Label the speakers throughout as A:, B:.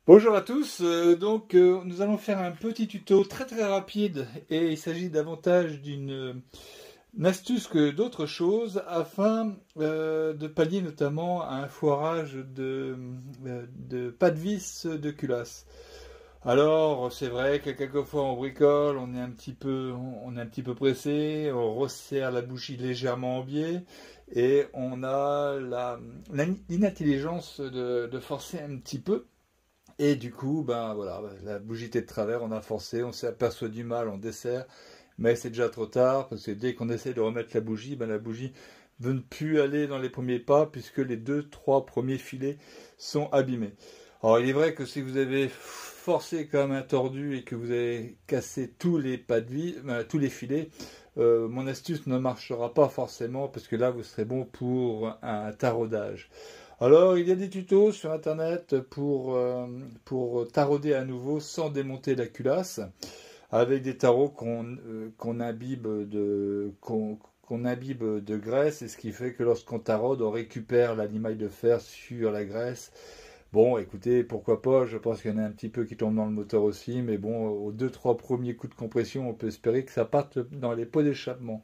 A: Bonjour à tous, nous allons faire un petit tuto très rapide et il s'agit davantage une astuce que d'autres choses afin de pallier notamment à un foirage de pas de vis de culasse. Alors c'est vrai que quelquefois on bricole, on est un petit peu pressé, on resserre la bougie légèrement en biais et on a l'inintelligence de forcer un petit peu. Et du coup, ben voilà, la bougie était de travers, on a forcé, on s'est aperçu du mal, on dessert, mais c'est déjà trop tard, parce que dès qu'on essaie de remettre la bougie, ben la bougie ne veut plus aller dans les premiers pas, puisque les deux, trois premiers filets sont abîmés. Alors il est vrai que si vous avez forcé comme un tordu et que vous avez cassé tous les pas de vis, tous les filets, mon astuce ne marchera pas forcément, parce que là vous serez bon pour un taraudage. Alors, il y a des tutos sur internet pour tarauder à nouveau sans démonter la culasse, avec des tarots qu'on imbibe de graisse, et ce qui fait que lorsqu'on taraude, on récupère la limaille de fer sur la graisse. Bon, écoutez, pourquoi pas, je pense qu'il y en a un petit peu qui tombent dans le moteur aussi, mais bon, aux deux, trois premiers coups de compression, on peut espérer que ça parte dans les pots d'échappement.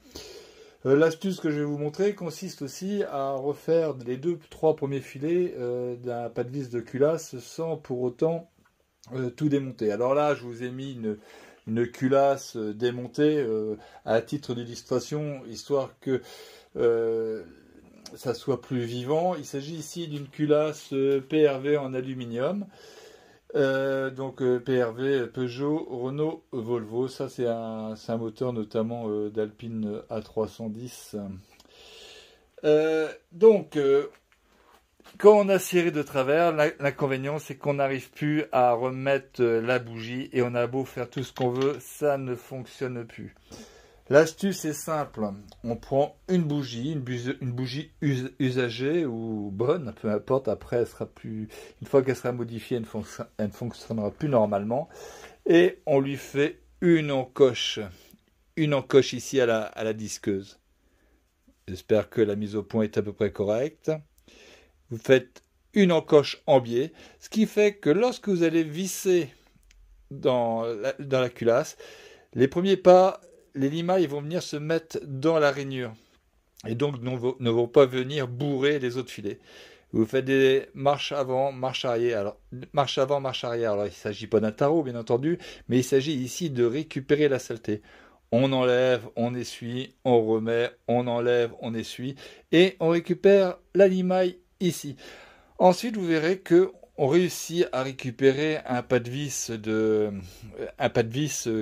A: L'astuce que je vais vous montrer consiste aussi à refaire les deux, trois premiers filets d'un pas de vis de culasse sans pour autant tout démonter. Alors là, je vous ai mis une culasse démontée à titre d'illustration, histoire que euh, ça soit plus vivant. Il s'agit ici d'une culasse PRV en aluminium. PRV, Peugeot, Renault, Volvo, ça c'est un moteur notamment d'Alpine A310. Euh, donc, euh, Quand on a serré de travers, l'inconvénient c'est qu'on n'arrive plus à remettre la bougie et on a beau faire tout ce qu'on veut, ça ne fonctionne plus. L'astuce est simple, on prend une bougie usagée ou bonne, peu importe, après une fois qu'elle sera modifiée, elle ne fonctionnera plus normalement, et on lui fait une encoche ici à la disqueuse. J'espère que la mise au point est à peu près correcte. Vous faites une encoche en biais, ce qui fait que lorsque vous allez visser dans la culasse, les premiers pas, les limailles vont venir se mettre dans la rainure et donc ne vont pas venir bourrer les autres filets. Vous faites des marches avant, marche arrière. Alors, marche avant, marche arrière. Alors, il ne s'agit pas d'un tarot, bien entendu, mais il s'agit ici de récupérer la saleté. On enlève, on essuie, on remet, on enlève, on essuie, et on récupère la limaille ici. Ensuite, vous verrez que on réussit à récupérer un pas de vis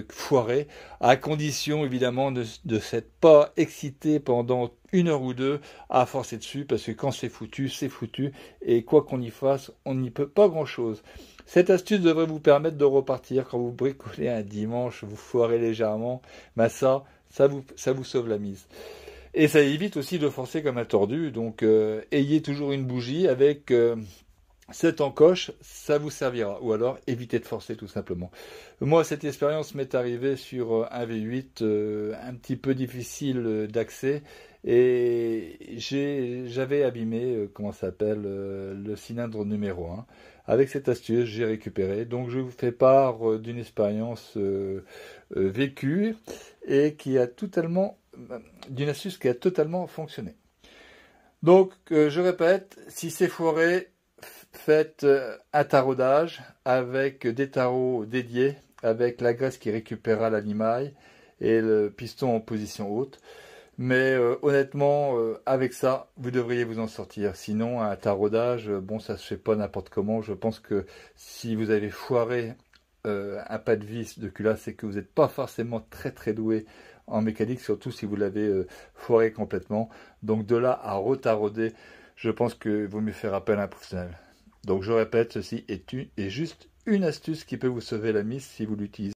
A: foiré, à condition évidemment de s'être pas excité pendant une heure ou deux à forcer dessus, parce que quand c'est foutu, et quoi qu'on y fasse, on n'y peut pas grand-chose. Cette astuce devrait vous permettre de repartir quand vous bricolez un dimanche, vous foirez légèrement, ben ça vous sauve la mise. Et ça évite aussi de forcer comme un tordu, donc ayez toujours une bougie avec cette encoche, ça vous servira. Ou alors, évitez de forcer tout simplement. Moi, cette expérience m'est arrivée sur un V8 un petit peu difficile d'accès. Et j'avais abîmé, comment ça s'appelle, le cylindre numéro 1. Avec cette astuce, j'ai récupéré. Donc, je vous fais part d'une expérience vécue et d'une astuce qui a totalement fonctionné. Donc, je répète, si c'est foiré, faites un taraudage avec des tarots dédiés, avec la graisse qui récupérera la limaille et le piston en position haute. Mais honnêtement, avec ça, vous devriez vous en sortir. Sinon, un taraudage, bon, ça se fait pas n'importe comment. Je pense que si vous avez foiré un pas de vis de culasse, c'est que vous n'êtes pas forcément très doué en mécanique, surtout si vous l'avez foiré complètement. Donc de là à retarauder, je pense qu'il vaut mieux faire appel à un professionnel. Donc je répète, ceci est juste une astuce qui peut vous sauver la mise si vous l'utilisez.